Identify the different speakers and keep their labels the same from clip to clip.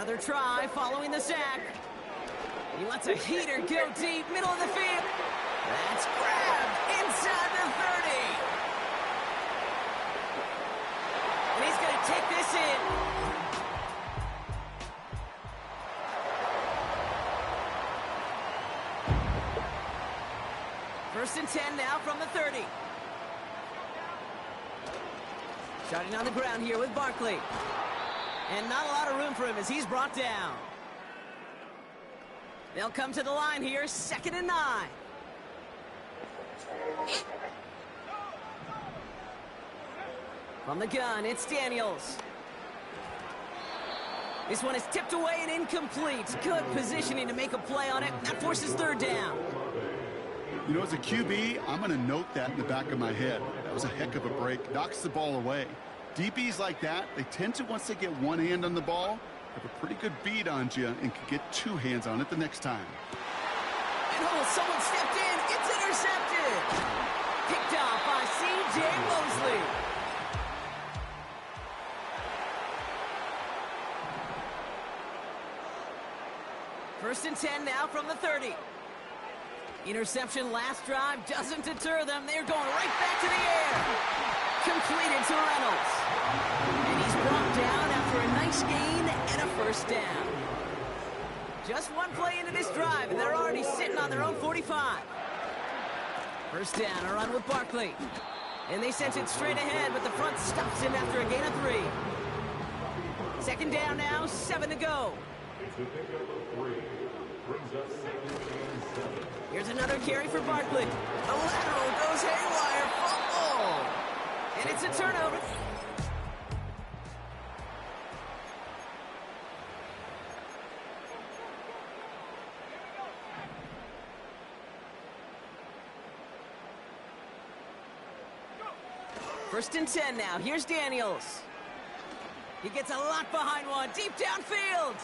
Speaker 1: Another try following the sack. He lets a heater go deep, middle of the field. That's grabbed inside the 30. And he's going to take this in. First and 10 now from the 30. Shotting on the ground here with Barkley. And not a lot of room for him as he's brought down. They'll come to the line here, 2nd and 9. From the gun, it's Daniels. This one is tipped away and incomplete. Good positioning to make a play on it. That forces 3rd down.
Speaker 2: You know, as a QB, I'm going to note that in the back of my head. That was a heck of a break. Knocks the ball away. DBs like that, they tend to, once they get one hand on the ball, have a pretty good beat on you and can get 2 hands on it the next time.
Speaker 1: And someone stepped in. It's intercepted. Picked off by C.J. Mosley. First and 10 now from the 30. Interception last drive doesn't deter them. They're going right back to the air. Completed to Reynolds. And he's brought down after a nice gain and a 1st down. Just one play into this drive, and they're already sitting on their own 45. 1st down, a run with Barkley. And they sent it straight ahead, but the front stops him after a gain of 3. 2nd down now, 7 to go. Here's another carry for Barkley. The lateral goes haywire. Fumble. And it's a turnover. First and 10 now. Here's Daniels. He gets a lot behind one. Deep downfield.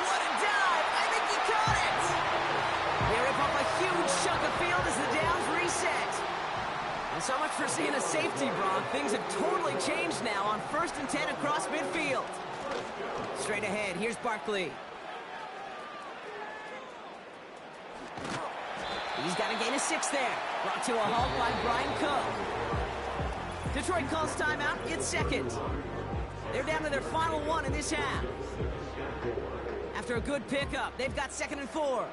Speaker 1: What a dive. I think he caught it. They rip up a huge chunk of field as the downs reset. And so much for seeing a safety, Brock. Things have totally changed now on 1st and 10 across midfield. Straight ahead, here's Barkley. He's got a gain of 6 there. Brought to a halt by Brian Cook. Detroit calls timeout. It's 2nd. They're down to their final 1 in this half. After a good pickup, they've got 2nd and 4.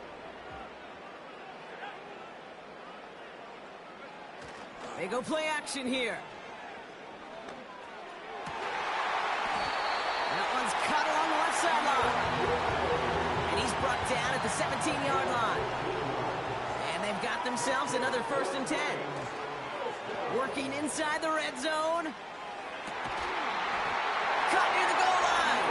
Speaker 1: They go play action here. That one's cut along the left sideline. And he's brought down at the 17-yard line. And they've got themselves another 1st and 10. Working inside the red zone. Caught near the goal line.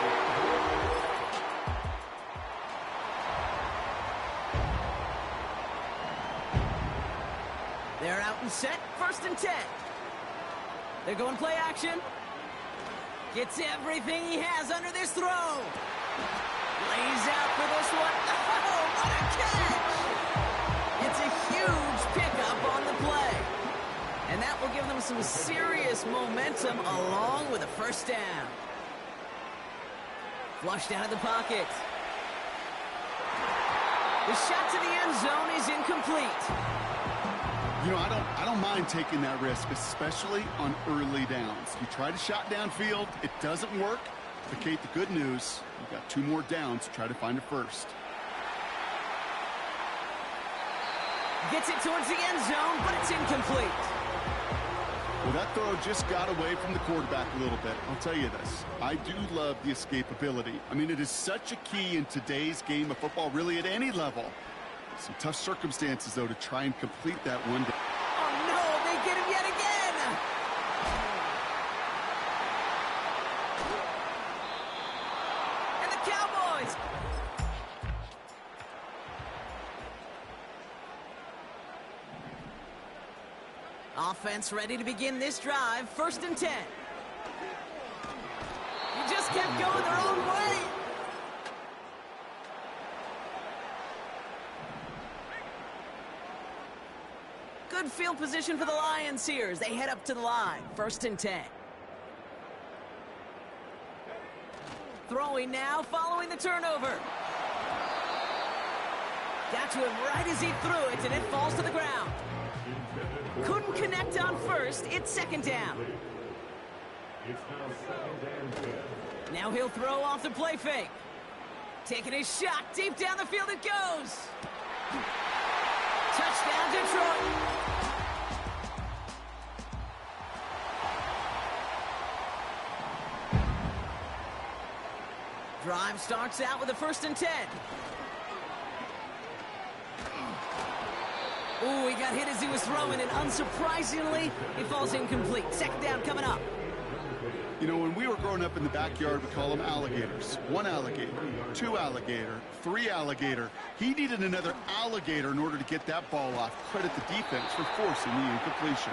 Speaker 1: They're out and set. 1st and 10. They're going play action. Gets everything he has under this throw. Lays out for this one. Oh, what a catch! It's a huge pickup on the play. And that will give them some serious momentum along with a 1st down. Flushed out of the pocket. The shot to the end zone is incomplete.
Speaker 2: You know, I don't mind taking that risk, especially on early downs. You try to shot downfield, it doesn't work. But Kate, the good news, you've got 2 more downs to try to find a 1st.
Speaker 1: Gets it towards the end zone, but it's incomplete.
Speaker 2: Well, that throw just got away from the quarterback a little bit. I'll tell you this, I do love the escapability. I mean, it is such a key in today's game of football, really at any level. Some tough circumstances, though, to try and complete that one.
Speaker 1: Oh, no, they get him yet again. And the Cowboys. Offense ready to begin this drive. 1st and 10. You just kept going their own way. Good field position for the Lions here as they head up to the line. 1st and 10. Throwing now, following the turnover. Got to him right as he threw it, and it falls to the ground. Couldn't connect on first. It's second down. Now he'll throw off the play fake. Taking his shot. Deep down the field it goes. Touchdown, Detroit. Drive starts out with a 1st and 10. Ooh, he got hit as he was throwing, and unsurprisingly, he falls incomplete. Second down coming up.
Speaker 2: You know, when we were growing up in the backyard, we call them alligators. 1 alligator, 2 alligator, 3 alligator. He needed another alligator in order to get that ball off. Credit the defense for forcing the incompletion.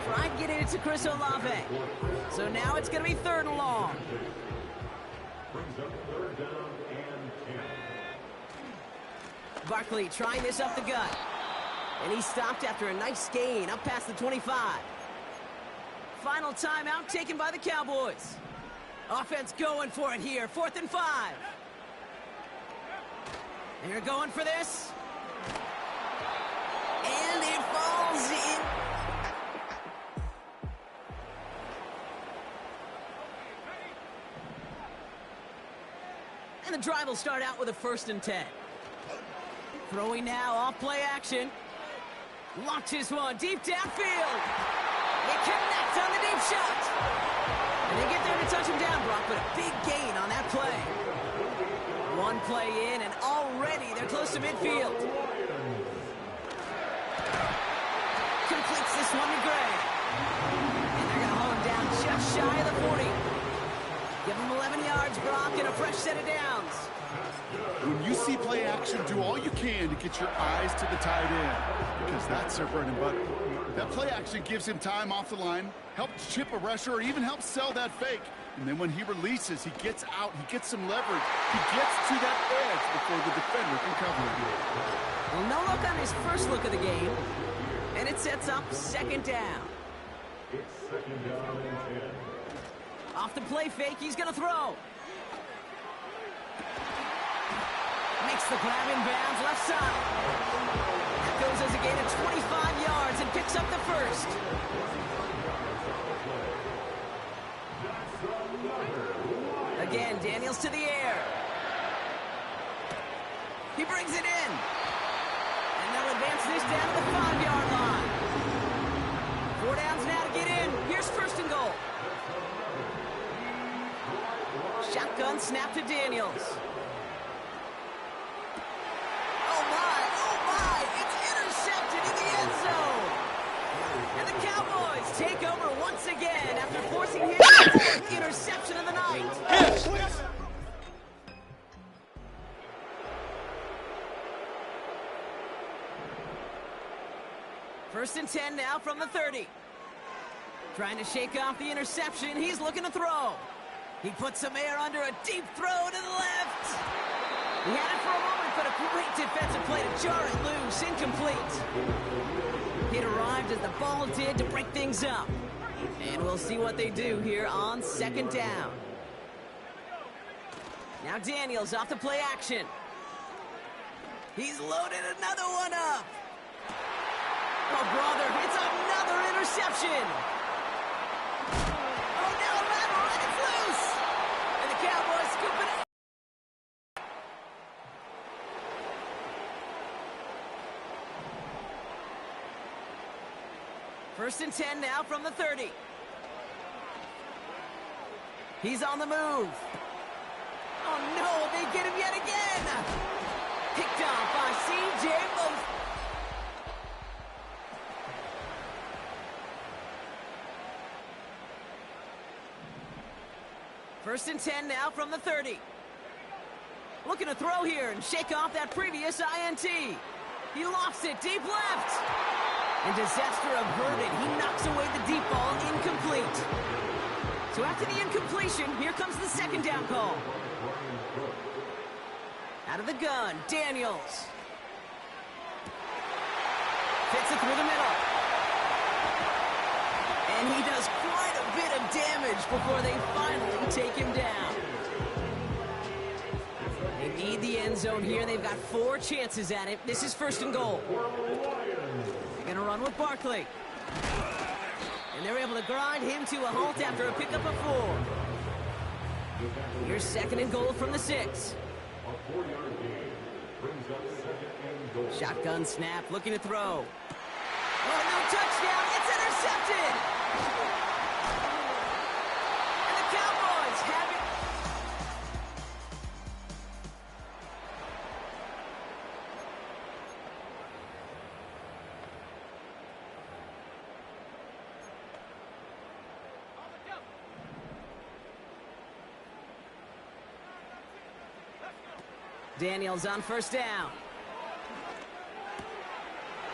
Speaker 1: Tried getting it to Chris Olave. So now it's going to be 3rd and long. Barkley trying this up the gut. And he stopped after a nice gain up past the 25. Final timeout taken by the Cowboys. Offense going for it here. 4th and 5. They're going for this. And it falls in. And the drive will start out with a 1st and 10. Throwing now off play action. Launches one deep downfield. They connect on the deep shot. And they get there to touch him down, Brock, but a big gain on that play. 1 play in, and already they're close to midfield. Completes this one to Gray. And they're going to hold him down just shy of the 40. Give him 11 yards, Brock, and a fresh set of downs.
Speaker 2: When you see play action, do all you can to get your eyes to the tight end, because that's their bread and butter. That play action gives him time off the line, helps chip a rusher, or even helps sell that fake. And then when he releases, he gets out, he gets some leverage. He gets to that edge before the defender can cover him.
Speaker 1: Well, no look on his first look of the game, and it sets up 2nd down.
Speaker 3: It's 2nd down and 10.
Speaker 1: Off the play fake, he's going to throw. Makes the grab in bounds, left side. That goes as a gain of 25 yards and picks up the 1st. Again, Daniels to the air. He brings it in. And they'll advance this down to the 5-yard line. 4 downs now to get in. Here's 1st and goal. Shotgun snap to Daniels. Oh my, it's intercepted in the end zone. And the Cowboys take over once again after forcing his 4th interception of the night. First and 10 now from the 30. Trying to shake off the interception. He's looking to throw. He puts some air under a deep throw to the left. He had it for a moment, but a great defensive play to jar it loose. Incomplete. It arrived as the ball did to break things up. And we'll see what they do here on 2nd down. Now Daniels off the play action. He's loaded another one up. Oh, brother, it's another interception. Oh, now Madden, and it's loose. And the Cowboys scoop it. First and 10 now from the 30. He's on the move. Oh, no, they get him yet again. Picked off by C.J. Mosley. First and 10 now from the 30. Looking to throw here and shake off that previous INT. He lofts it deep left. And disaster averted. He knocks away the deep ball, incomplete. So after the incompletion, here comes the 2nd down call. Out of the gun, Daniels. Fits it through the middle. And he does quite a bit of damage before they finally take him down. end zone here. They've got 4 chances at it. This is 1st and goal. They're going to run with Barkley. And they're able to grind him to a halt after a pickup of 4. Here's 2nd and goal from the 6.
Speaker 3: A 4-yard gain brings up 2nd and goal.
Speaker 1: Shotgun snap, looking to throw. Oh, no touchdown. It's intercepted. And the Cowboys have it. Daniels on 1st down.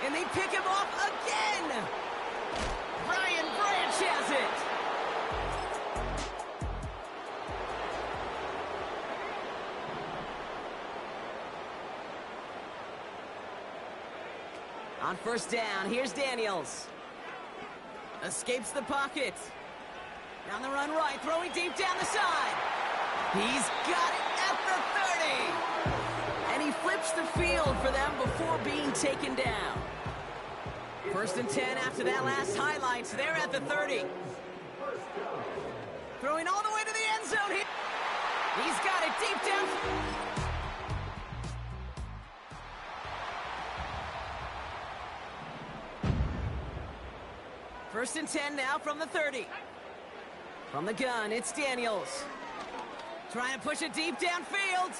Speaker 1: And they pick him off again! Brian Branch has it! On 1st down, here's Daniels. Escapes the pocket. Down the run right, throwing deep down the side. He's got it at the 30! And he flips the field for them before being taken down. 1st and 10 after that last highlights. They're at the 30. Throwing all the way to the end zone here. He's got it deep down. 1st and 10 now from the 30. From the gun, it's Daniels. Trying to push it deep downfield.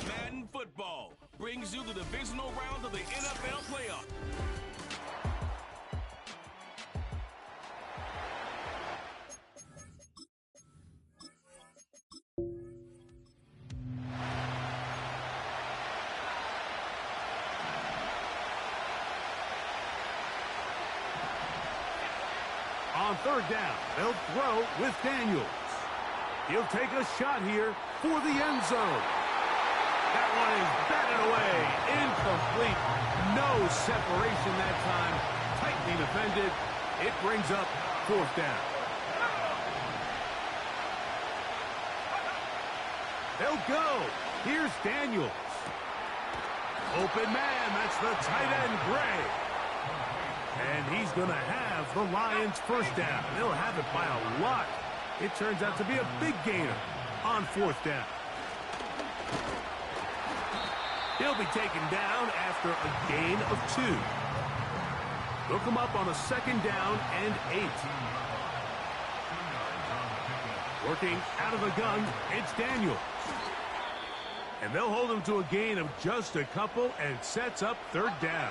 Speaker 4: Madden football brings you the divisional round of the NFL playoff.
Speaker 5: On 3rd down, they'll throw with Daniels. He'll take a shot here for the end zone. That one is batted away. Incomplete. No separation that time. Tightly defended. It brings up 4th down. They'll go. Here's Daniels. Open man. That's the tight end, Gray. And he's going to have the Lions 1st down. They'll have it by a lot. It turns out to be a big gainer on 4th down. He'll be taken down after a gain of 2. Look him up on a 2nd down and 8. Working out of the gun, it's Daniels. And they'll hold him to a gain of just a couple and sets up 3rd down.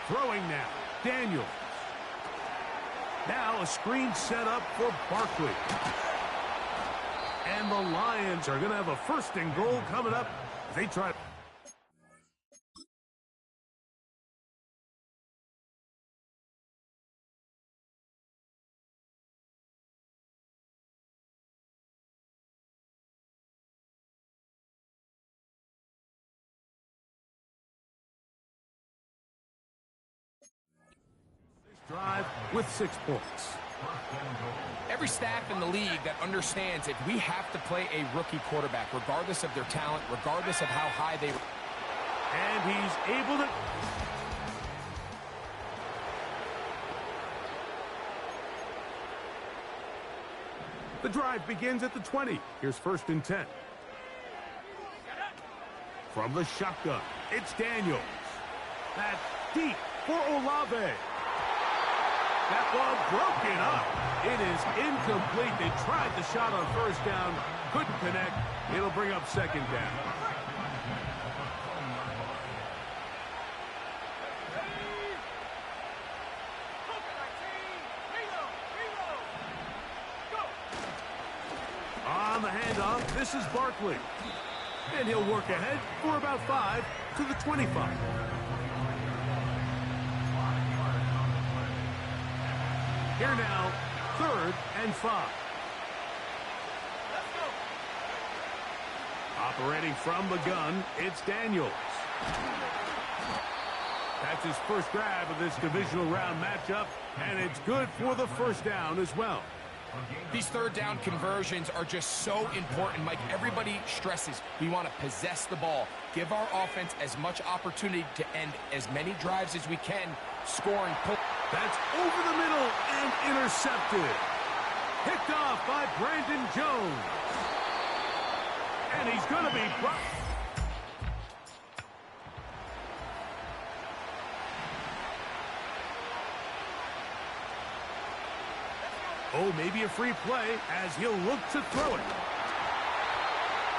Speaker 5: Throwing now, Daniels. Now a screen set up for Barkley. And the Lions are going to have a 1st and goal coming up. They try. Drive with 6 points.
Speaker 6: Every staff in the league that understands it, we have to play a rookie quarterback, regardless of their talent, regardless of how high they...
Speaker 5: And he's able to... The drive begins at the 20. Here's 1st and 10. From the shotgun, it's Daniels. That's deep for Olave. That ball broken up. It is incomplete. They tried the shot on first down. Couldn't connect. It'll bring up second down. On the handoff, this is Barkley. And he'll work ahead for about 5 to the 25. Here now, 3rd and 5. Operating from the gun, it's Daniels. That's his first grab of this divisional round matchup, and it's good for the first down as well.
Speaker 6: These third down conversions are just so important, Mike. Everybody stresses we want to possess the ball, give our offense as much opportunity to end as many drives as we can, scoring.
Speaker 5: That's over the middle and intercepted. Picked off by Brandon Jones. And he's going to be brought. Oh, maybe a free play as he'll look to throw it.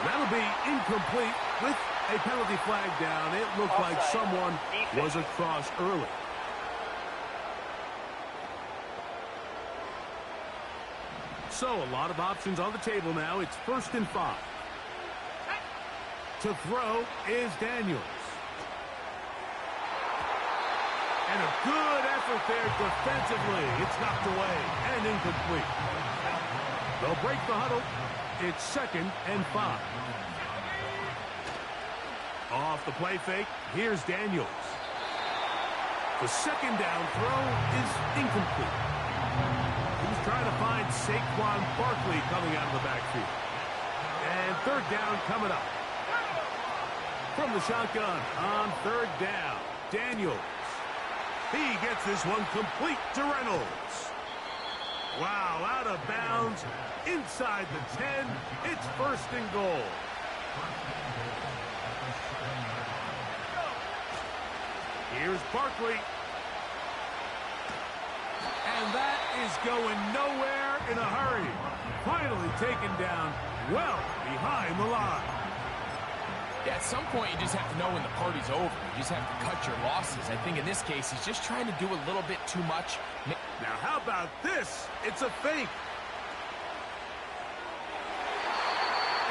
Speaker 5: That'll be incomplete with a penalty flag down. It looked like someone was across early. So a lot of options on the table now. It's 1st and 5. To throw is Daniels. And a good effort there defensively. It's knocked away and incomplete. They'll break the huddle. It's 2nd and 5. Off the play fake, here's Daniels. The second down throw is incomplete. He's trying to find Saquon Barkley coming out of the backfield. And 3rd down coming up. From the shotgun on 3rd down, Daniels. He gets this one complete to Reynolds. Wow, out of bounds, inside the 10. It's 1st and goal. Here's Barkley. And that is going nowhere in a hurry. Finally taken down well behind the line.
Speaker 6: Yeah, at some point, you just have to know when the party's over. You just have to cut your losses. I think in this case, he's just trying to do a little bit too much.
Speaker 5: Now, how about this? It's a fake.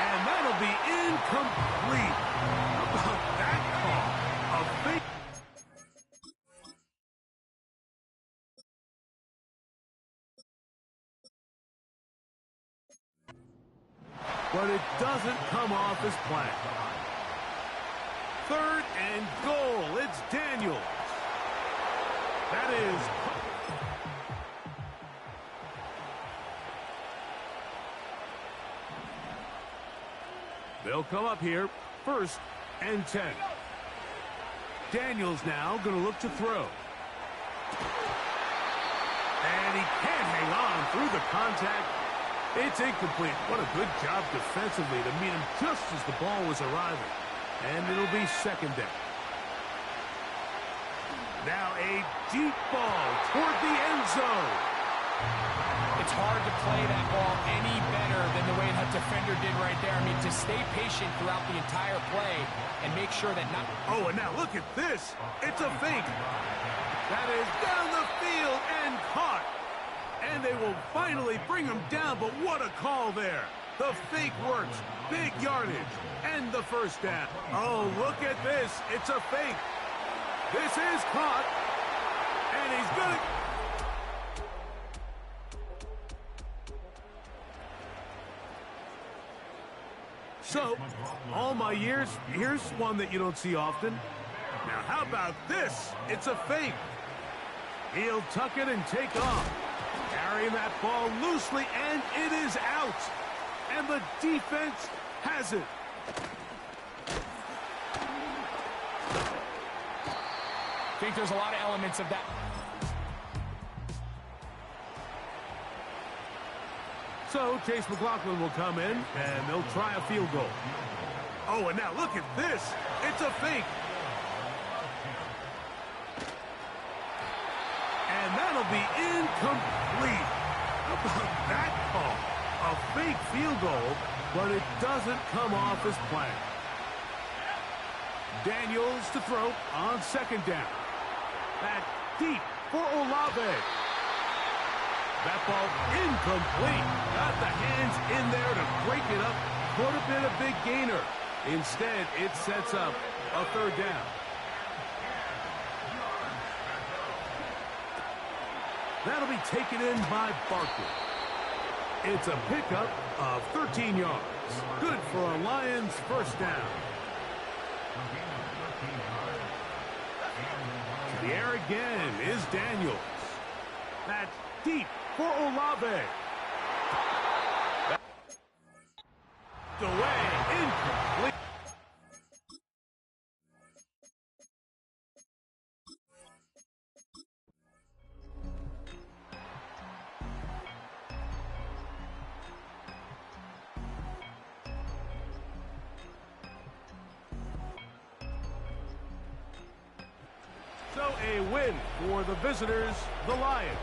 Speaker 5: And that'll be incomplete. How about that call? A fake. But it doesn't come off as planned. 3rd and goal. It's Daniels. That is. They'll come up here. 1st and 10. Daniels now going to look to throw. And he can't hang on through the contact. It's incomplete. What a good job defensively to meet him just as the ball was arriving. And it'll be 2nd down. Now a deep ball toward the end zone.
Speaker 6: It's hard to play that ball any better than the way that defender did right there. I mean, to stay patient throughout the entire play and make sure that not...
Speaker 5: Oh, and now look at this. It's a fake. That is down the field and caught. And they will finally bring him down, but what a call there. The fake works. Big yardage. And the 1st down. Oh, look at this. It's a fake. This is caught. And he's going to... So, all my years, here's one that you don't see often. Now, how about this? It's a fake. He'll tuck it and take off. Carrying that ball loosely, and it is out. And the defense has it.
Speaker 6: I think there's a lot of elements of that.
Speaker 5: So Chase McLaughlin will come in, and they'll try a field goal. Oh, and now look at this. It's a fake. That'll be incomplete. How about that call? A fake field goal, but it doesn't come off as planned. Daniels to throw on second down. Back deep for Olave. That ball incomplete. Got the hands in there to break it up. Could have been a big gainer. Instead, it sets up a third down. That'll be taken in by Barkley. It's a pickup of 13 yards. Good for a Lions first down. To the air again is Daniels. That's deep for Olave. Away, incomplete. So a win for the visitors, the Lions.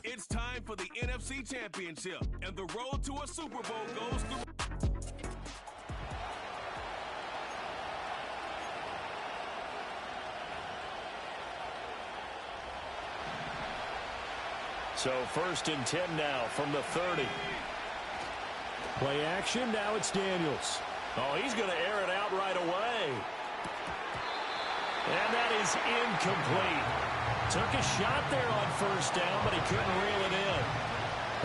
Speaker 4: It's time for the NFC Championship, and the road to a Super Bowl goes through.
Speaker 7: So 1st and 10 now from the 30. Play action, now it's Daniels. Oh, he's going to air it out right away. And that is incomplete. Took a shot there on first down, but he couldn't reel it in.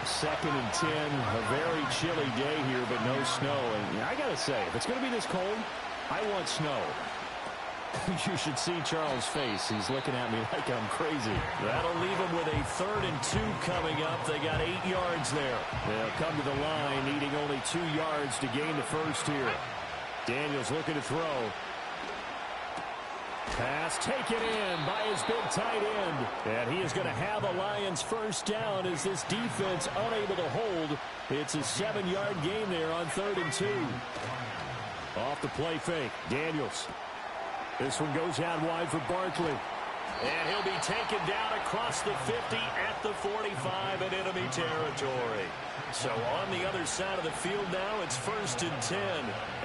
Speaker 7: 2nd and 10, a very chilly day here, but no snow. And I got to say, if it's going to be this cold, I want snow. You should see Charles' face. He's looking at me like I'm crazy. That'll leave him with a 3rd and 2 coming up. They got 8 yards there. They'll come to the line, needing only 2 yards to gain the first here. Daniels looking to throw. Pass taken in by his big tight end. And he is going to have a Lions first down as this defense unable to hold. It's a 7-yard gain there on 3rd and 2. Off the play fake, Daniels. This one goes out wide for Barkley. And he'll be taken down across the 50 at the 45 in enemy territory. So on the other side of the field now, it's 1st and 10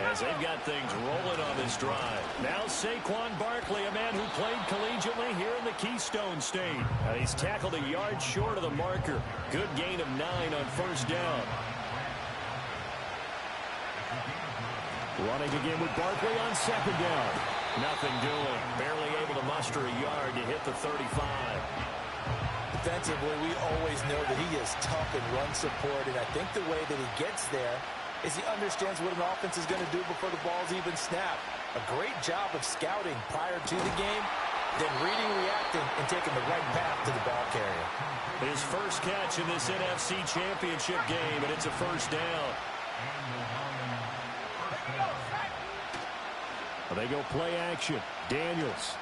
Speaker 7: as they've got things rolling on this drive. Now Saquon Barkley, a man who played collegiately here in the Keystone State. He's tackled a yard short of the marker. Good gain of 9 on first down. Running again with Barkley on second down. Nothing doing. Barely able to muster a yard to hit the 35.
Speaker 8: Defensively, we always know that he is tough in run support, and I think the way that he gets there is he understands what an offense is going to do before the ball's even snapped. A great job of scouting prior to the game, then reading, reacting, and taking the right path to the ball carrier.
Speaker 7: His first catch in this NFC Championship game, and it's a first down. They go play action. Daniels.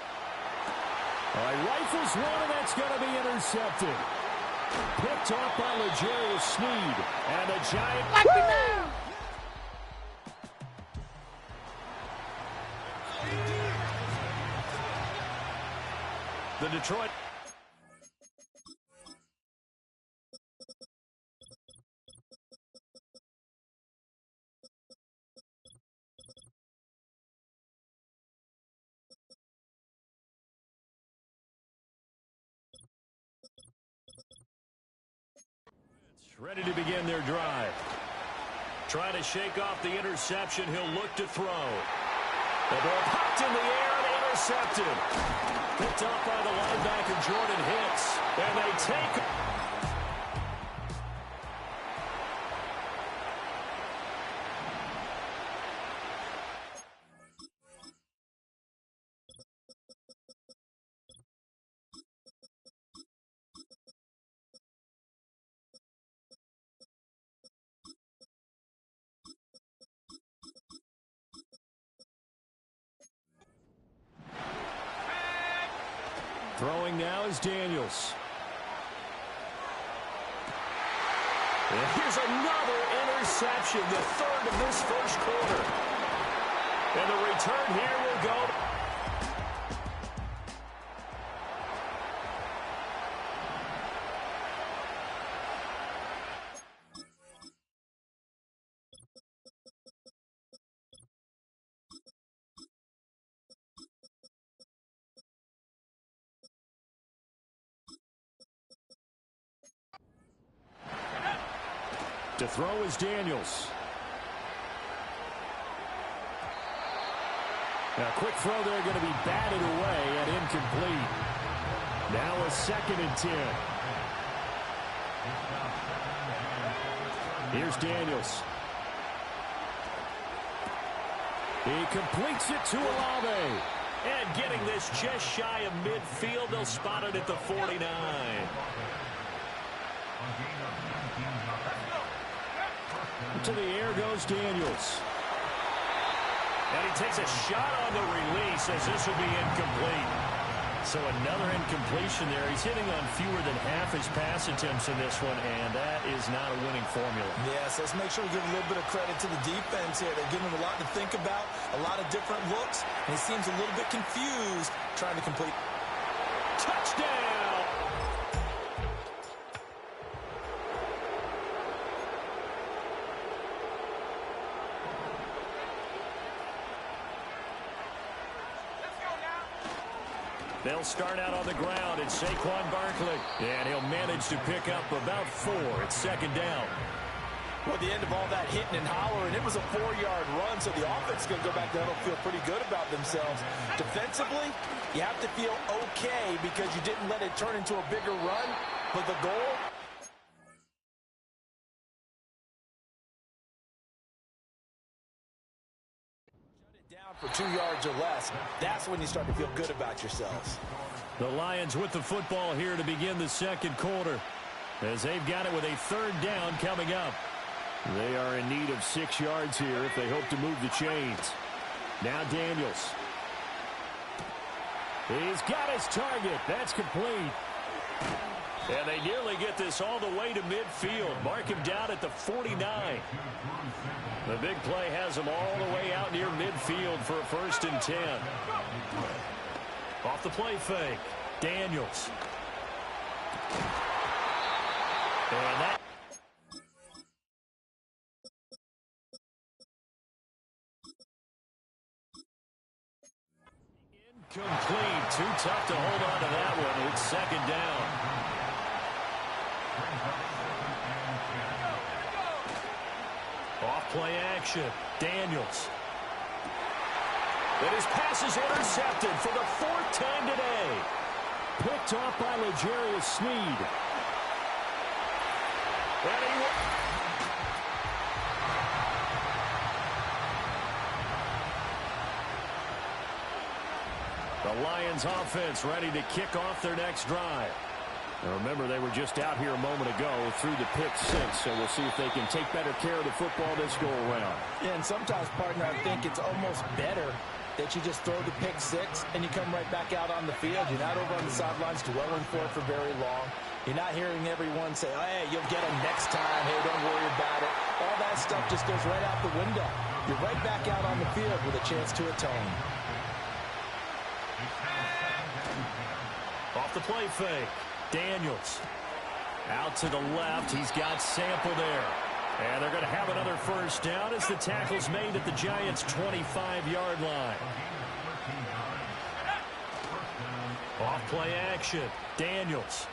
Speaker 7: All right, rifles one, and that's going to be intercepted. Picked off by L'Jarius Sneed. And the Giant. Like me now! The Detroit. Ready to begin their drive. Trying to shake off the interception. He'll look to throw. The ball popped in the air and intercepted. Picked up by the linebacker, Jordan Hicks. And they take it. Throwing now is Daniels. And here's another interception, the third of this first quarter. And the return here will go. To throw is Daniels. Now, quick throw there, going to be batted away and incomplete. Now a 2nd and 10. Here's Daniels. He completes it to Olave. And getting this just shy of midfield, they'll spot it at the 49. To the air goes Daniels. And he takes a shot on the release as this will be incomplete. So another incompletion there. He's hitting on fewer than half his pass attempts in this one, and that is not a winning formula.
Speaker 8: Yes, let's make sure we give a little bit of credit to the defense here. They're giving him a lot to think about, a lot of different looks, and he seems a little bit confused trying to complete.
Speaker 7: Touchdown! They'll start out on the ground. It's Saquon Barkley. And he'll manage to pick up about 4. It's 2nd down.
Speaker 8: Well, at the end of all that hitting and hollering, it was a 4-yard run, so the offense is going to go back down and feel pretty good about themselves. Defensively, you have to feel okay because you didn't let it turn into a bigger run, but the goal... down for 2 yards or less. That's when you start to feel good about yourselves.
Speaker 7: The Lions with the football here to begin the 2nd quarter, as they've got it with a 3rd down coming up. They are in need of 6 yards here if they hope to move the chains. Now Daniels. He's got his target. That's complete. And they nearly get this all the way to midfield. Mark him down at the 49. The big play has him all the way out near midfield for a 1st and 10. Off the play fake. Daniels. And that... Incomplete. Too tough to hold on to that one. It's 2nd down. Off play action. Daniels. And his pass is intercepted for the 4th time today. Picked off by L'Jarius Sneed. The Lions offense ready to kick off their next drive. Now remember, they were just out here a moment ago through the pick 6, so we'll see if they can take better care of the football this go around.
Speaker 8: Yeah, and sometimes, partner, I think it's almost better that you just throw the pick 6 and you come right back out on the field. You're not over on the sidelines dwelling for it for very long. You're not hearing everyone say, oh, hey, you'll get them next time. Hey, don't worry about it. All that stuff just goes right out the window. You're right back out on the field with a chance to atone.
Speaker 7: Off the play fake. Daniels. Out to the left. He's got Sample there. And they're going to have another 1st down as the tackle's made at the Giants' 25-yard line. Off play action. Daniels.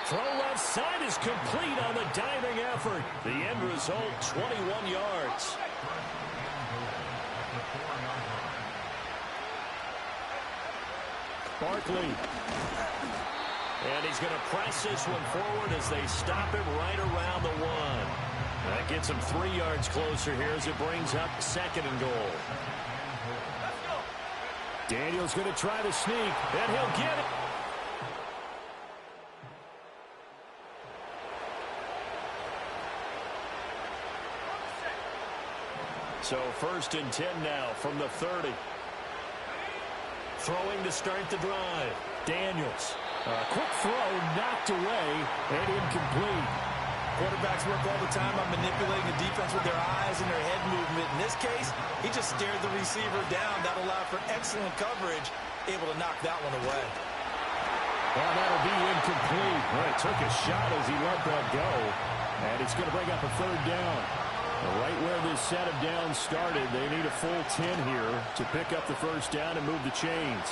Speaker 7: Throw left side is complete on the diving effort. The end result, 21 yards. Barkley. And he's going to press this one forward as they stop him right around the 1. That gets him 3 yards closer here as it brings up 2nd and goal. Daniel's going to try to sneak, and he'll get it. So 1st and 10 now from the 30. Throwing to start the drive. Daniels. Quick throw, knocked away, and incomplete.
Speaker 8: Quarterbacks work all the time on manipulating the defense with their eyes and their head movement. In this case, he just stared the receiver down. That allowed for excellent coverage, able to knock that one away.
Speaker 7: Well, that'll be incomplete. Well, it took a shot as he let that go, and it's going to bring up a 3rd down. Right where this set of downs started, they need a full 10 here to pick up the 1st down and move the chains.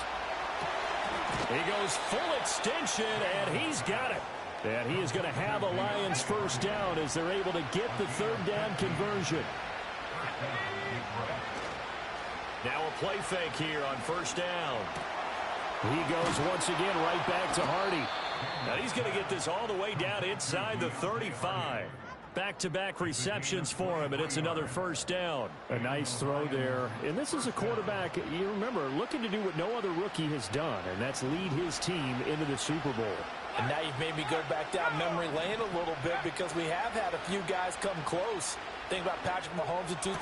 Speaker 7: He goes full extension, and he's got it. And he is going to have a Lions 1st down as they're able to get the 3rd down conversion. Now a play fake here on 1st down. He goes once again right back to Hardy. Now he's going to get this all the way down inside the 35. Back-to-back receptions for him, and it's another 1st down. A nice throw there. And this is a quarterback, you remember, looking to do what no other rookie has done, and that's lead his team into the Super Bowl.
Speaker 8: And now you've made me go back down memory lane a little bit because we have had a few guys come close. Think about Patrick Mahomes in 2018.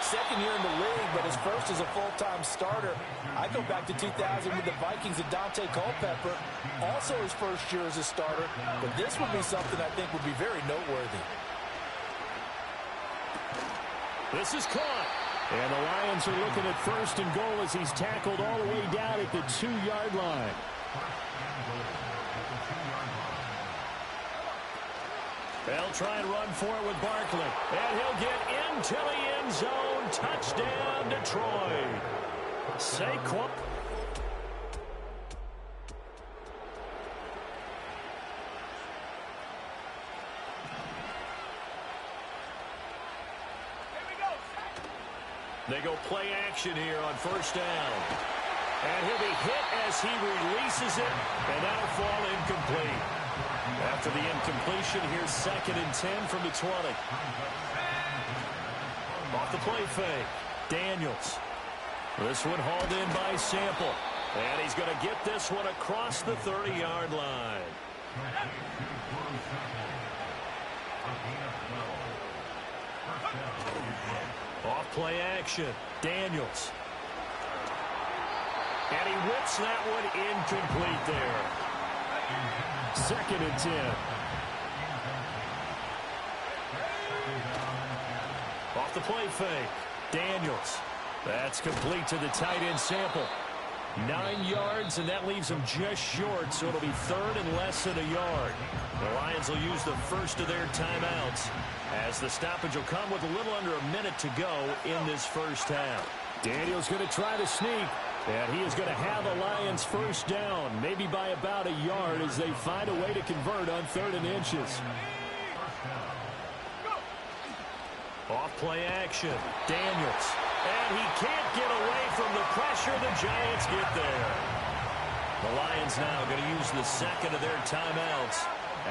Speaker 8: 2nd year in the league, but his first as a full-time starter. I go back to 2000 with the Vikings and Dante Culpepper. Also his first year as a starter. But this would be something I think would be very noteworthy.
Speaker 7: This is caught. And the Lions are looking at 1st and goal as he's tackled all the way down at the 2-yard line. They'll try and run for it with Barkley. And he'll get into the end zone. Touchdown, Detroit. Saquon. They go play action here on 1st down. And he'll be hit as he releases it. And that'll fall incomplete. After the incompletion, here's 2nd and 10 from the 20. Off the play fake. Daniels. This one hauled in by Sample. And he's going to get this one across the 30-yard line. Off play action. Daniels. And he whips that one incomplete there. 2nd and 10. Off the play fake. Daniels. That's complete to the tight end Sample. 9 yards, and that leaves him just short, so it'll be 3rd and less than a yard. The Lions will use the first of their timeouts as the stoppage will come with a little under a minute to go in this 1st half. Daniels going to try to sneak. And he is going to have a Lions 1st down, maybe by about a yard as they find a way to convert on 3rd and inches. Off play action. Daniels. And he can't get away from the pressure. The Giants get there. The Lions now going to use the 2nd of their timeouts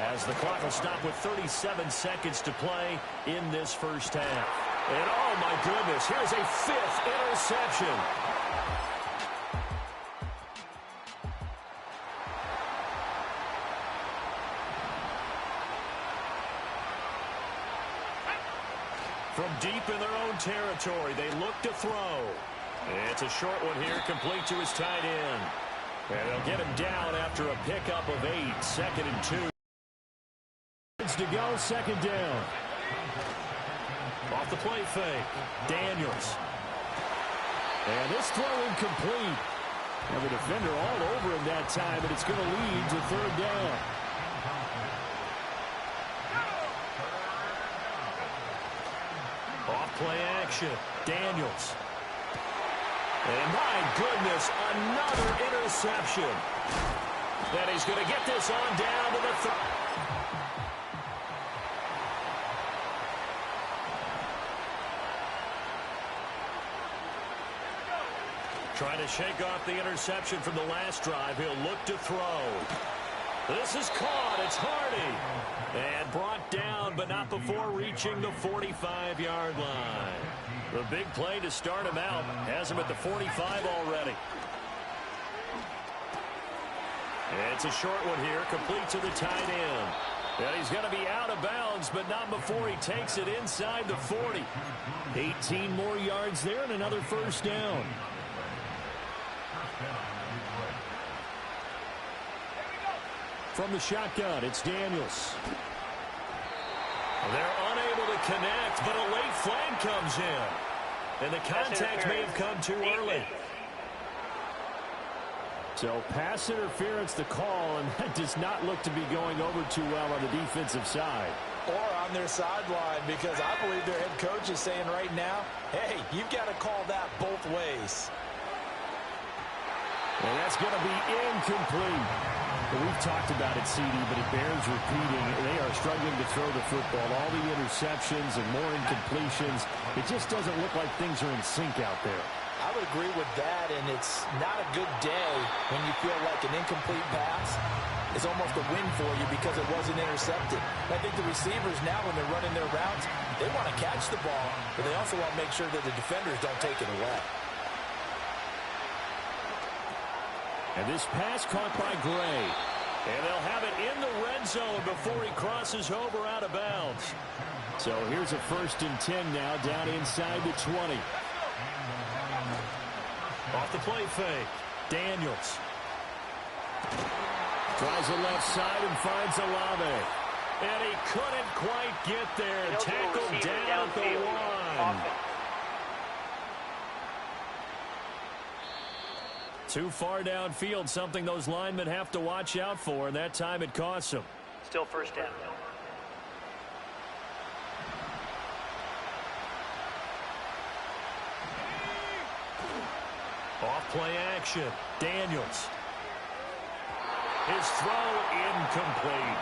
Speaker 7: as the clock will stop with 37 seconds to play in this 1st half. And oh my goodness, here's a 5th interception. From deep in their own territory, they look to throw. It's a short one here, complete to his tight end. And they'll get him down after a pickup of 8, 2nd and 2. To go, 2nd down. Off the play fake. Daniels. And this throw incomplete. And the defender all over him that time, and it's going to lead to 3rd down. Off play action. Daniels. And my goodness, another interception. And he's going to get this on down to the trying to shake off the interception from the last drive. He'll look to throw. This is caught. It's Hardy. And brought down, but not before reaching the 45-yard line. The big play to start him out. Has him at the 45 already. It's a short one here, complete to the tight end. And he's going to be out of bounds, but not before he takes it inside the 40. 18 more yards there and another first down. From the shotgun, it's Daniels. They're unable to connect, but a late flag comes in. And the contact may have come too early. So pass interference the call, and that does not look to be going over too well on the defensive side.
Speaker 8: Or on their sideline, because I believe their head coach is saying right now, hey, you've got to call that both ways.
Speaker 7: And that's going to be incomplete. Well, we've talked about it, CD, but it bears repeating. They are struggling to throw the football. All the interceptions and more incompletions. It just doesn't look like things are in sync out there.
Speaker 8: I would agree with that, and it's not a good day when you feel like an incomplete pass is almost a win for you because it wasn't intercepted. I think the receivers now, when they're running their routes, they want to catch the ball, but they also want to make sure that the defenders don't take it away.
Speaker 7: And this pass caught by Gray. And they'll have it in the red zone before he crosses over out of bounds. So here's a 1st and 10 now down inside the 20. Off the play fake. Daniels. Tries the left side and finds Olave. And he couldn't quite get there. Tackled down at the 1. Too far downfield, something those linemen have to watch out for, and that time it costs them.
Speaker 9: Still first down.
Speaker 7: Off play action. Daniels. His throw incomplete.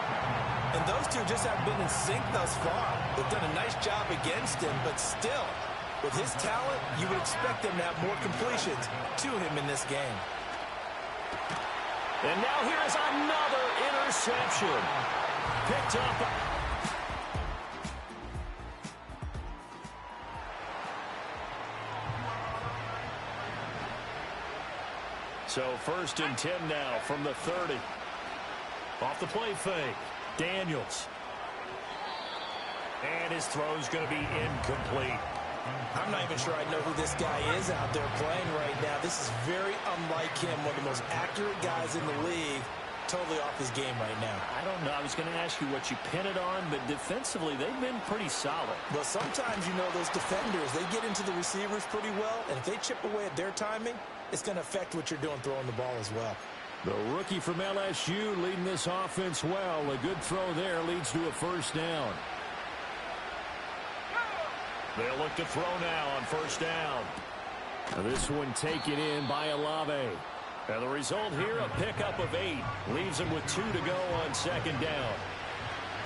Speaker 8: And those two just haven't been in sync thus far. They've done a nice job against him, but still, with his talent, you would expect him to have more completions to him in this game.
Speaker 7: And now here is another interception. Picked up. So 1st and 10 now from the 30. Off the play fake. Daniels. And his throw's going to be incomplete.
Speaker 8: I'm not even sure I know who this guy is out there playing right now. This is very unlike him, one of the most accurate guys in the league. Totally off his game right now.
Speaker 7: I don't know. I was going to ask you what you pin it on, but defensively, they've been pretty solid.
Speaker 8: Well, sometimes, you know, those defenders, they get into the receivers pretty well, and if they chip away at their timing, it's going to affect what you're doing throwing the ball as well.
Speaker 7: The rookie from LSU leading this offense well. A good throw there leads to a first down. They'll look to throw now on first down. This one taken in by Olave. And the result here, a pickup of 8. Leaves him with 2 to go on 2nd down.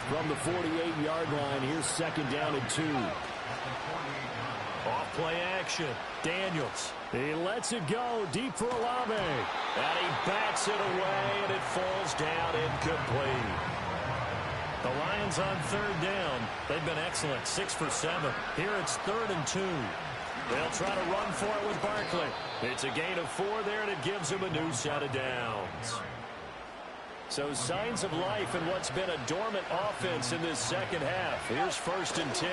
Speaker 7: From the 48-yard line, here's 2nd down and 2. Off play action. Daniels. He lets it go deep for Olave. And he bats it away, and it falls down incomplete. The Lions on 3rd down. They've been excellent, 6 for 7. Here it's 3rd and 2. They'll try to run for it with Barkley. It's a gain of 4 there, and it gives him a new set of downs. So signs of life in what's been a dormant offense in this second half. Here's 1st and 10.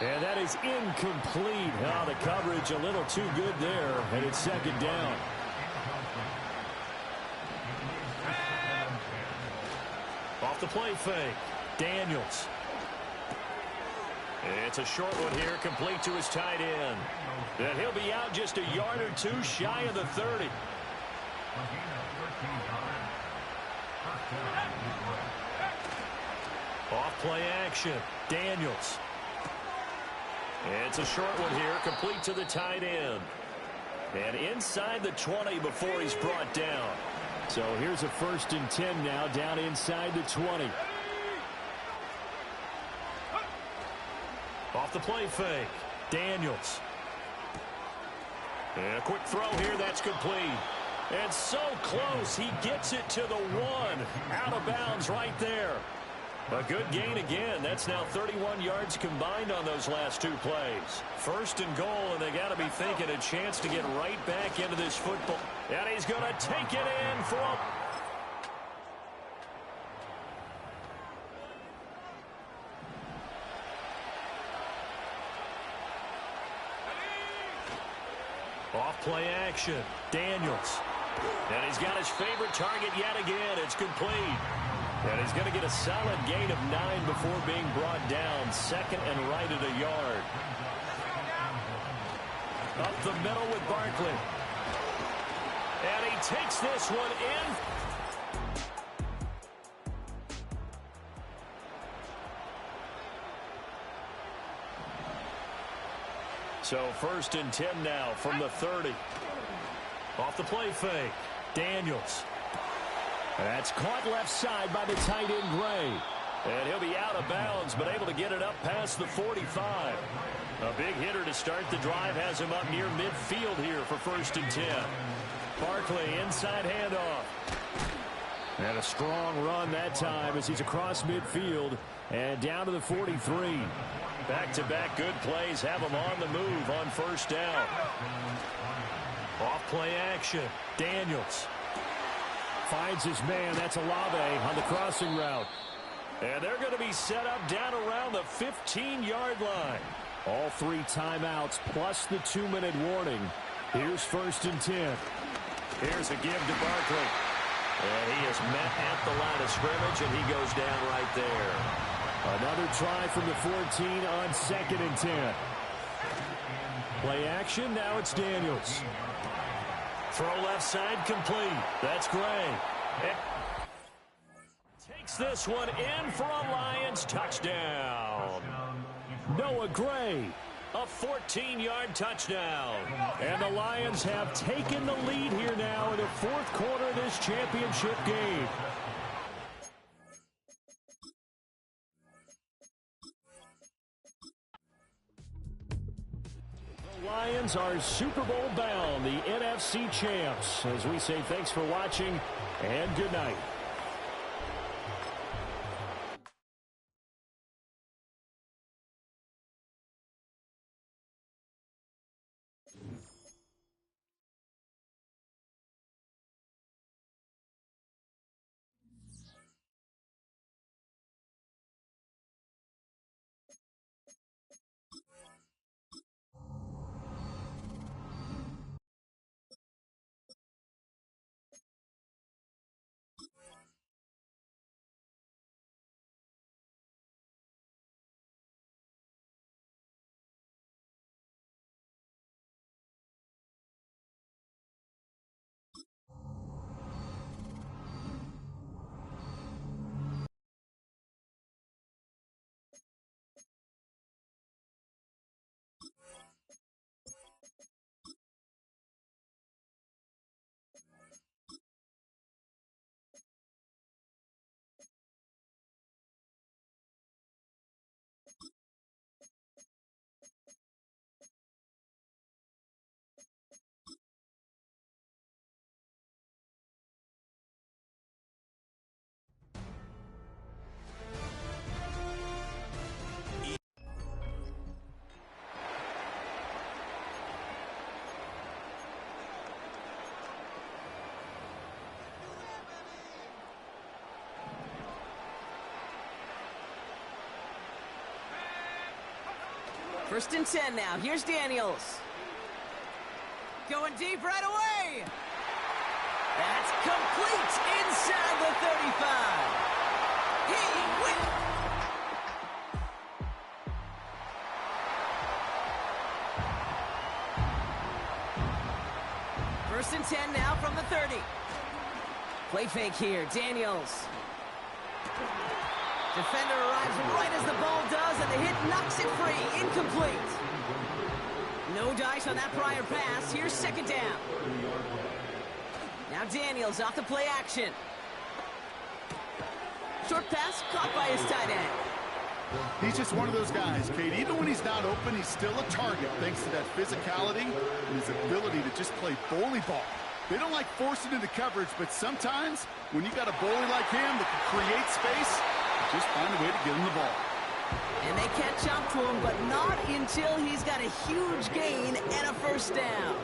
Speaker 7: And that is incomplete. Oh, the coverage a little too good there, and it's 2nd down. Off the play fake. Daniels. It's a short one here, complete to his tight end. And he'll be out just a yard or 2 shy of the 30. Off play action. Daniels. It's a short one here, complete to the tight end. And inside the 20 before he's brought down. So here's a 1st and 10 now, down inside the 20. Off the play fake. Daniels. And a quick throw here, that's complete. And so close, he gets it to the 1. Out of bounds right there. A good gain again. That's now 31 yards combined on those last 2 plays. 1st and goal, and they got to be thinking a chance to get right back into this football. And he's going to take it in for a... Off play action. Daniels. And he's got his favorite target yet again. It's complete. And he's going to get a solid gain of 9 before being brought down. 2nd and right at a yard. Up the middle with Barkley. And he takes this one in. So 1st and 10 now from the 30. Off the play fake. Daniels. That's caught left side by the tight end Gray. And he'll be out of bounds, but able to get it up past the 45. A big hitter to start the drive has him up near midfield here for 1st and 10. Barkley inside handoff. And a strong run that time as he's across midfield and down to the 43. Back-to-back good plays have him on the move on 1st down. Off play action. Daniels. Finds his man. That's Olave on the crossing route. And they're going to be set up down around the 15-yard line. All 3 timeouts plus the 2-minute warning. Here's 1st and 10. Here's a give to Barkley. And he is met at the line of scrimmage, and he goes down right there. Another try from the 14 on 2nd and 10. Play action. Now it's Daniels. Throw left side complete. That's Gray. Takes this one in for a Lions touchdown. Noah Gray, a 14-yard touchdown. And the Lions have taken the lead here now in the 4th quarter of this championship game. Lions are Super Bowl bound, the NFC champs. As we say, thanks for watching and good night.
Speaker 1: First and 10 now. Here's Daniels. Going deep right away. That's complete inside the 35. He wins. First and 10 now from the 30. Play fake here. Daniels. Defender arrives right as the ball does, and the hit knocks it free. Incomplete. No dice on that prior pass. Here's second down. Now Daniels off the play action. Short pass caught by his tight end.
Speaker 2: He's just one of those guys, Kate. Even when he's not open, he's still a target thanks to that physicality and his ability to just play bully ball. They don't like forcing into coverage, but sometimes when you got a bully like him that can create space, just find a way to get him the ball.
Speaker 1: And they catch up to him, but not until he's got a huge gain and a first down.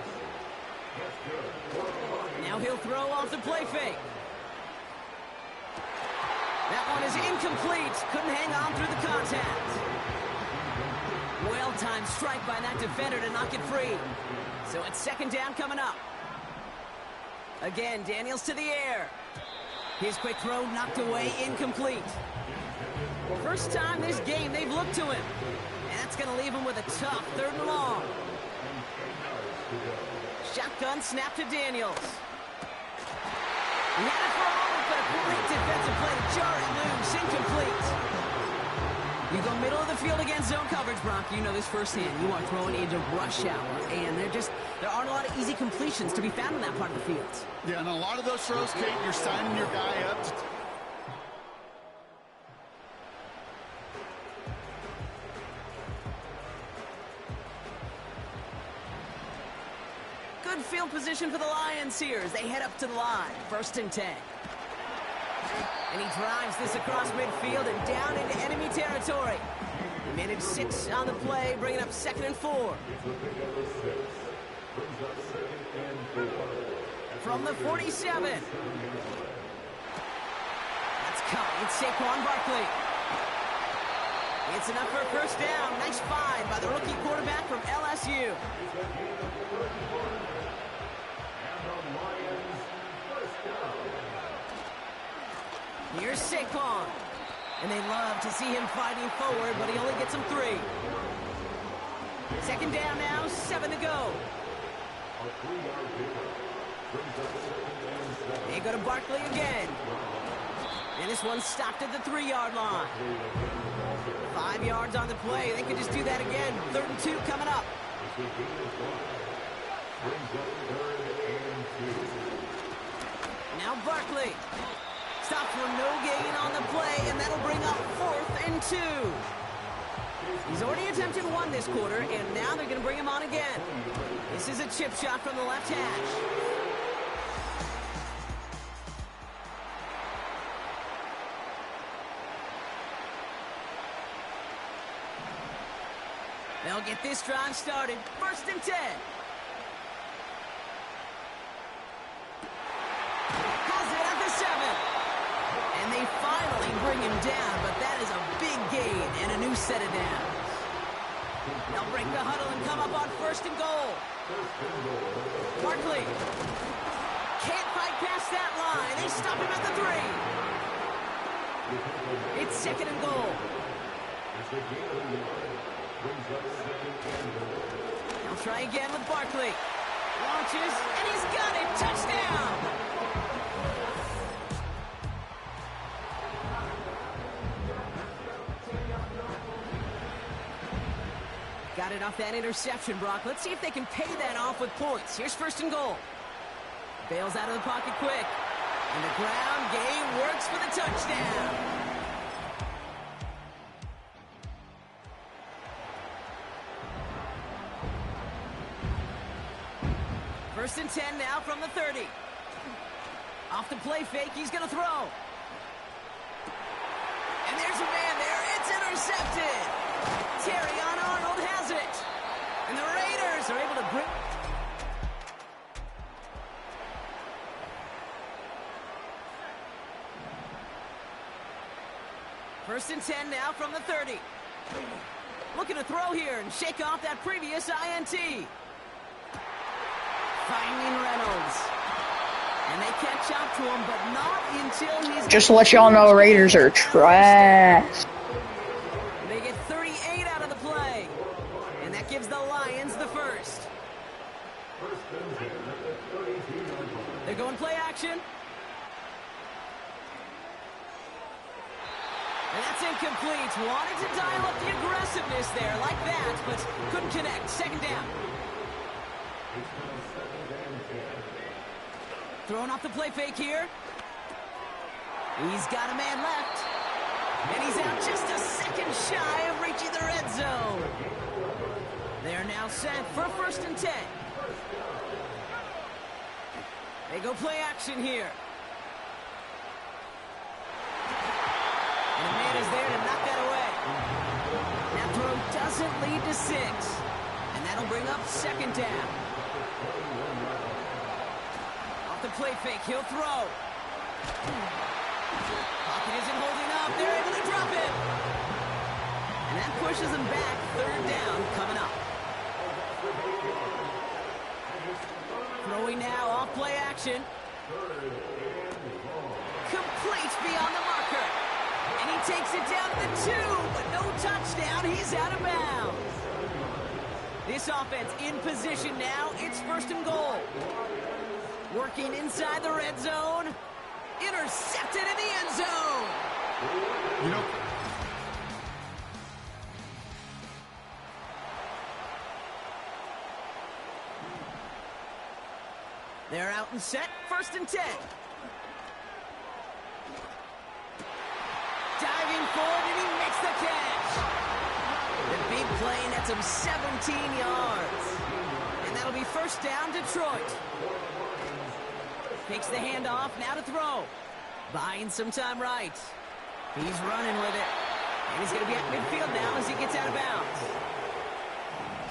Speaker 1: Now he'll throw off the play fake. That one is incomplete. Couldn't hang on through the contact. Well-timed strike by that defender to knock it free. So it's second down coming up. Again, Daniels to the air. His quick throw knocked away, incomplete. First time this game they've looked to him. And that's going to leave him with a tough third and long. Shotgun snap to Daniels. He had it for a moment, but a great defensive play to jar it loose. Incomplete. You go middle of the field against zone coverage, Bronk. You know this firsthand. You are throwing into rush hour, and there aren't a lot of easy completions to be found in that part of the field.
Speaker 2: Yeah, and a lot of those throws, Kate, you're signing your guy up to...
Speaker 1: Good field position for the Lions here as they head up to the line. First and 10. And he drives this across midfield and down into enemy territory. Minute 6 on the play, bringing up second and 4. From the 47. That's caught. It's Saquon Barkley. It's enough for a first down. Nice find by the rookie quarterback from LSU. Here's Saquon. And they love to see him fighting forward, but he only gets them 3. Second down now, 7 to go. They go to Barkley again. And this one stopped at the 3-yard line. 5 yards on the play. They could just do that again. 3rd and 2 coming up. Now Barkley. Stop for no gain on the play, and that'll bring up 4th and 2. He's already attempted 1 this quarter, and now they're going to bring him on again. This is a chip shot from the left hash. They'll get this drive started. 1st and 10. Has it at the 7. And they finally bring him down, but that is a big gain and a new set of downs. They'll break the huddle and come up on 1st and goal. Barkley can't fight past that line. They stop him at the 3. It's 2nd and goal. They'll try again with Barkley. Launches, and he's got it. Touchdown! Got it off that interception, Brock. Let's see if they can pay that off with points. Here's 1st and goal. Bails out of the pocket quick. And the ground game works for the touchdown. First and 10 now from the 30. Off the play fake, he's going to throw. And there's a man there. It's intercepted. Terrion Arnold has it. And the Raiders are able to bring... First and 10 now from the 30. Looking to throw here and shake off that previous INT. Finding Reynolds. And they catch up to him, but not until he's...
Speaker 9: Just to let y'all know, Raiders are trash.
Speaker 1: They get 38 out of the play. And that gives the Lions the first. They're going play action. And that's incomplete. Wanted to dial up the aggressiveness there like that, but couldn't connect. Second down. Throwing off the play fake here. He's got a man left. And he's out just a second shy of reaching the red zone. They're now set for 1st and 10. They go play action here. And the man is there to knock that away. That throw doesn't lead to 6. And that'll bring up 2nd down. Off the play fake, he'll throw. Pocket isn't holding up. They're able to drop it. And that pushes them back. 3rd down coming up. Throwing now off play action. Complete beyond the marker. And he takes it down to the 2, but no touchdown. He's out of bounds. This offense in position now. It's 1st and goal. Working inside the red zone. Intercepted in the end zone.
Speaker 2: You know,
Speaker 1: they're out and set. 1st and 10. Diving forward, and he makes the catch. The big play nets him 17 yards. And that'll be 1st down, Detroit. Takes the handoff, now to throw. Buying some time right. He's running with it. And he's going to be at midfield now as he gets out of bounds.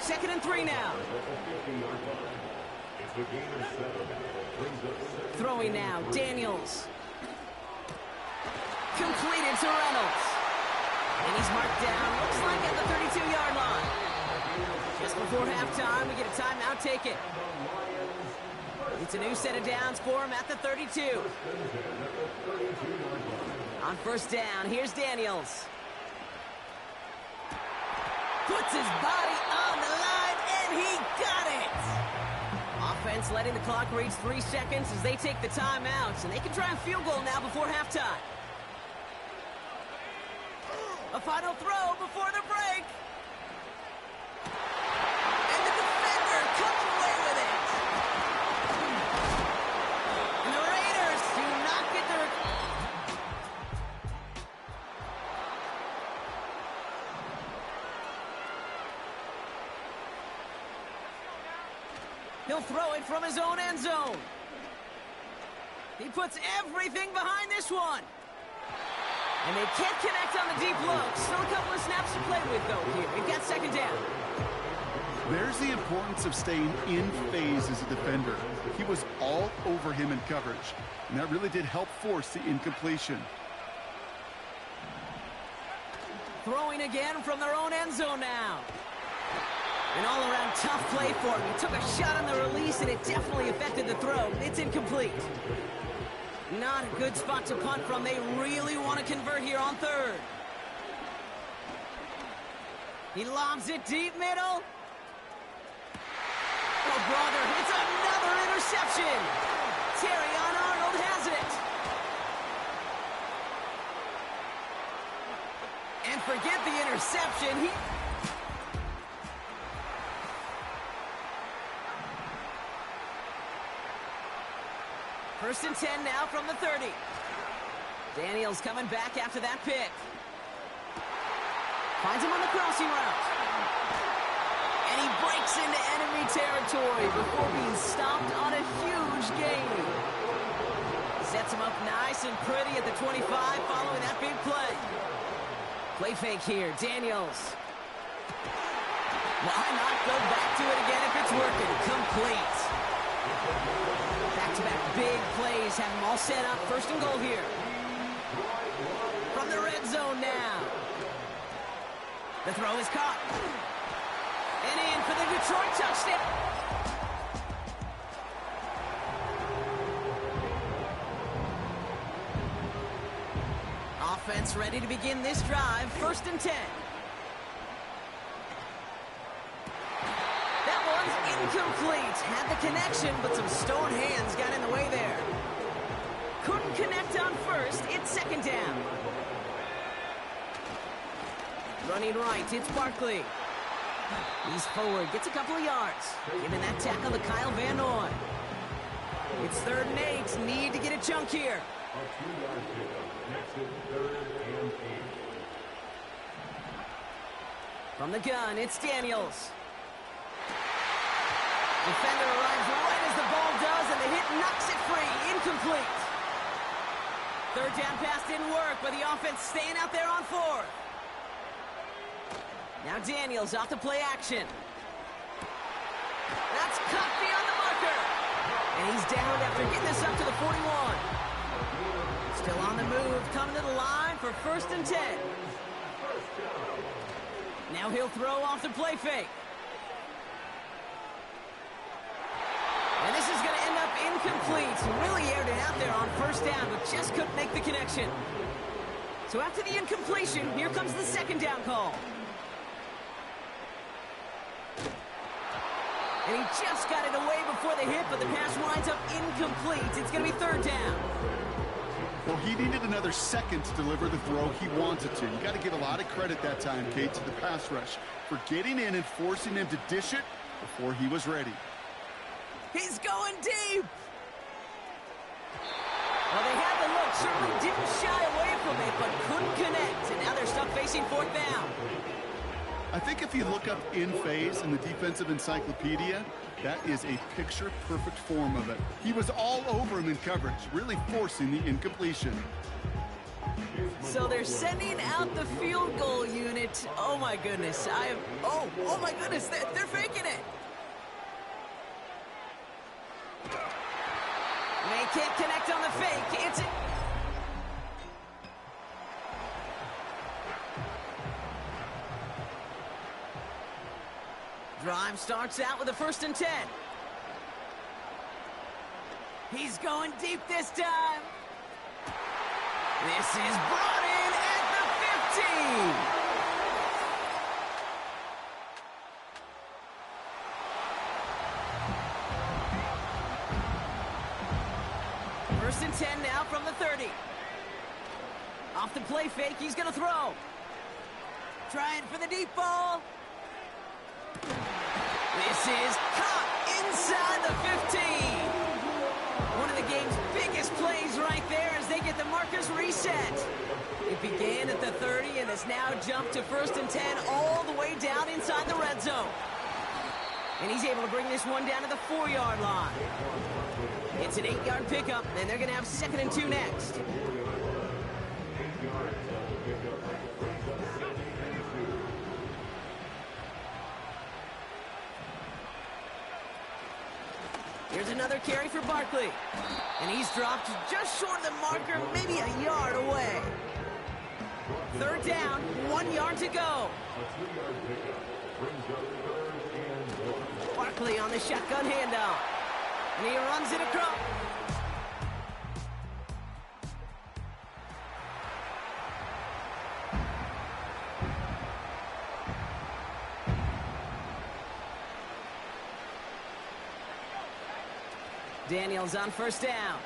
Speaker 1: 2nd and 3 now. Throwing now, Daniels. Completed to Reynolds. And he's marked down, looks like at the 32-yard line. Just before halftime, we get a timeout, take it. It's a new set of downs for him at the 32. On 1st down, here's Daniels. Puts his body on the line, and he got it! Offense letting the clock reach 3 seconds as they take the timeouts, and they can try a field goal now before halftime. A final throw before the break. And the defender comes away with it. And the Raiders do not get the... He'll throw it from his own end zone. He puts everything behind this one. And they can't connect on the deep look. Still a couple of snaps to play with, though, here. We've got 2nd down.
Speaker 2: there's the importance of staying in phase as a defender. He was all over him in coverage, and that really did help force the incompletion.
Speaker 1: Throwing again from their own end zone now. An all-around tough play for him. He took a shot on the release, and it definitely affected the throw. It's incomplete. Not a good spot to punt from. They really want to convert here on 3rd. He lobs it deep middle. Oh, brother, it's another interception. Terrion Arnold has it. And forget the interception. First and 10 now from the 30. Daniels coming back after that pick. Finds him on the crossing route. And he breaks into enemy territory before being stopped on a huge gain. Sets him up nice and pretty at the 25 following that big play. Play fake here, Daniels. Why not go back to it again if it's working? Complete. Back-to-back big plays have them all set up. First and goal here. From the red zone now. The throw is caught. And in for the Detroit touchdown. Offense ready to begin this drive. First and 10. That one's incomplete. Had the connection, but some stone hands got in the way there. Couldn't connect on first. It's second down. Running right, it's Barkley. He's forward, gets a couple of yards. Giving that tackle to Kyle Van Noy. It's 3rd and 8. Need to get a chunk here.
Speaker 3: A 2-yard pickup. Next is 3rd and 8.
Speaker 1: From the gun, it's Daniels. Defender arrives right as the ball does, and the hit knocks it free. Incomplete. 3rd down pass didn't work, but the offense staying out there on 4th. Now Daniels off to play action. That's cut beyond the marker. And he's down after getting this up to the 41. Still on the move, coming to the line for 1st and 10. Now he'll throw off the play fake. And this is going to end up incomplete. Really aired it out there on 1st down, but just couldn't make the connection. So after the incompletion, here comes the 2nd down call. And he just got it away before the hit, but the pass winds up incomplete. It's going to be 3rd down.
Speaker 2: Well, he needed another second to deliver the throw he wanted to. You got to give a lot of credit that time, Kate, to the pass rush for getting in and forcing him to dish it before he was ready.
Speaker 1: He's going deep. Well, they had the look, certainly didn't shy away from it, but couldn't connect. And now they're stuck facing 4th down.
Speaker 2: I think if you look up in phase in the defensive encyclopedia, that is a picture-perfect form of it. He was all over him in coverage, really forcing the incompletion.
Speaker 1: So they're sending out the field goal unit. Oh, my goodness. Oh, my goodness. They're faking it. They can't connect on the fake. It's it. Drive starts out with a 1st and 10. He's going deep this time. This is brought in at the 15. 1st and 10 now from the 30. Off the play fake, he's going to throw. Trying for the deep ball. This is caught inside the 15. One of the game's biggest plays right there as they get the markers reset. It began at the 30 and has now jumped to 1st and 10 all the way down inside the red zone. And he's able to bring this one down to the 4-yard line. It's an 8-yard pickup, and they're going to have 2nd and 2 next. Here's another carry for Barkley. And he's dropped just short of the marker, maybe a yard away. 3rd down, 1 yard to go. Barkley on the shotgun handoff. And he runs it across. Daniels on 1st down.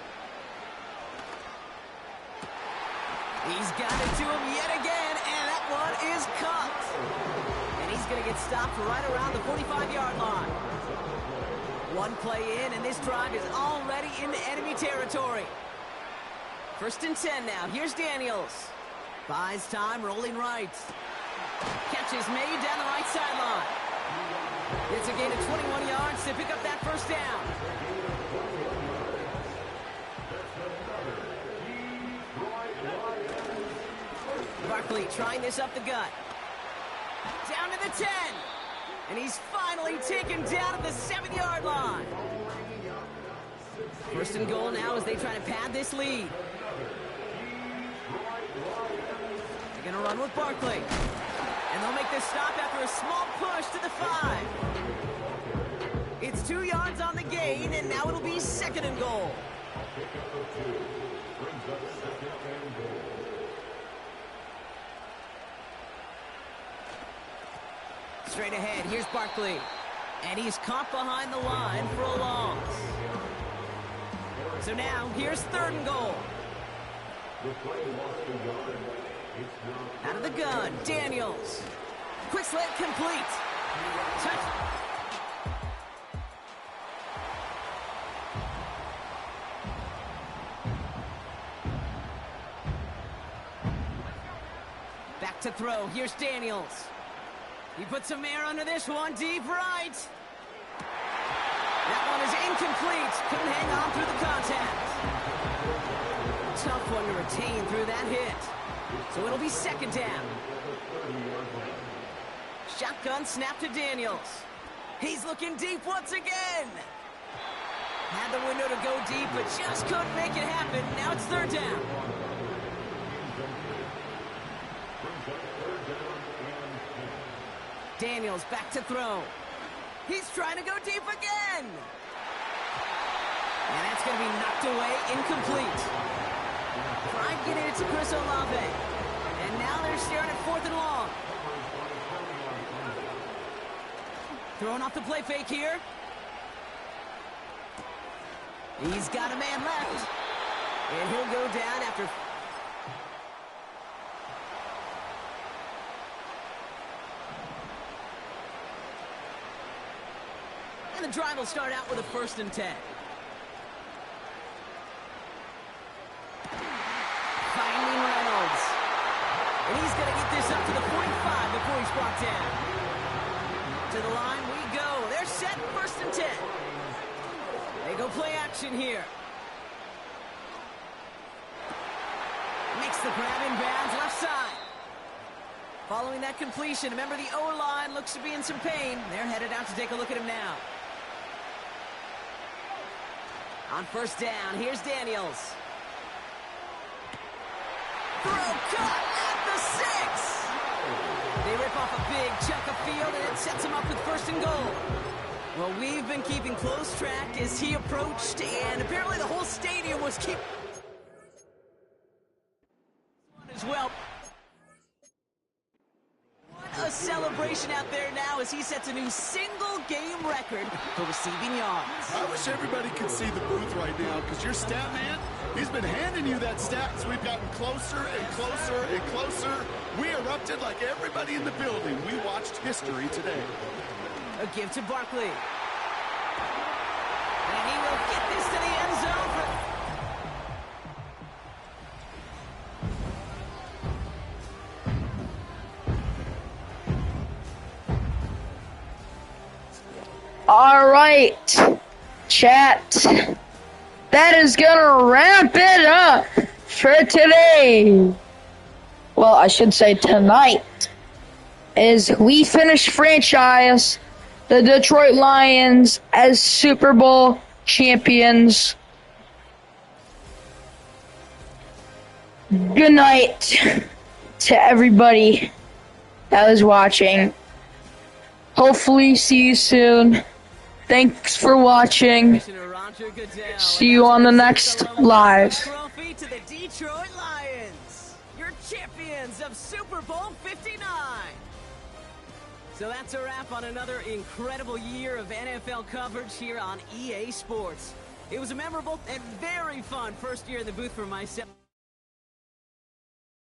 Speaker 1: He's got it to him yet again, and that one is caught. And he's going to get stopped right around the 45-yard line. One play in, and this drive is already into enemy territory. 1st and 10 now. Here's Daniels. Buys time, rolling right. Catch is made down the right sideline. It's a gain of 21 yards to pick up that 1st down. Barkley trying this up the gut. Down to the 10. And he's finally taken down at the 7-yard line. 1st and goal now as they try to pad this lead. They're going to run with Barkley. And they'll make this stop after a small push to the 5. It's 2 yards on the gain, and now it'll be 2nd and goal. Straight ahead, here's Barkley. And he's caught behind the line for a loss. So now, here's 3rd and goal. Out of the gun, Daniels. Quick slant complete. Touch. Back to throw. Here's Daniels. He puts some air under this one. Deep right. That one is incomplete. Couldn't hang on through the contact. Tough one to retain through that hit. So it'll be second down. Shotgun snap to Daniels. He's looking deep once again. Had the window to go deep, but just couldn't make it happen. Now it's third down. Daniels back to throw. He's trying to go deep again. And that's going to be knocked away, incomplete. Tried getting it to Chris Olave. And now they're staring at 4th and long. Throwing off the play fake here. He's got a man left. And he'll go down after... And the drive will start out with a 1st and 10. Finding Reynolds. And he's going to get this up to the 45 before he's brought down. To the line we go. They're set, 1st and 10. They go play action here. Makes the grab in bounds, left side. Following that completion, remember the O-line looks to be in some pain. They're headed out to take a look at him now. On 1st down, here's Daniels. Throw cut at the 6. They rip off a big chunk of field, and it sets him up with 1st and goal. Well, we've been keeping close track as he approached, and apparently the whole stadium was keeping as well. What a celebration out there now as he sets a new single-game record for receiving yards.
Speaker 2: I wish everybody could see the booth right now, because your stat man, he's been handing you that stat as we've gotten closer and closer and closer. We erupted like everybody in the building. We watched history today.
Speaker 1: A give to Barkley. And he will get this to the end zone.
Speaker 9: All right, chat. That is gonna wrap it up for today. Well, I should say tonight. As we finish franchise the Detroit Lions as Super Bowl champions. Good night to everybody that was watching. Hopefully see you soon. Thanks for watching. See you on the next live.
Speaker 1: Trophy to the Detroit Lions, your champions of Super Bowl 59. So that's a wrap on another incredible year of NFL coverage here on EA Sports. It was a memorable and very fun first year in the booth for myself.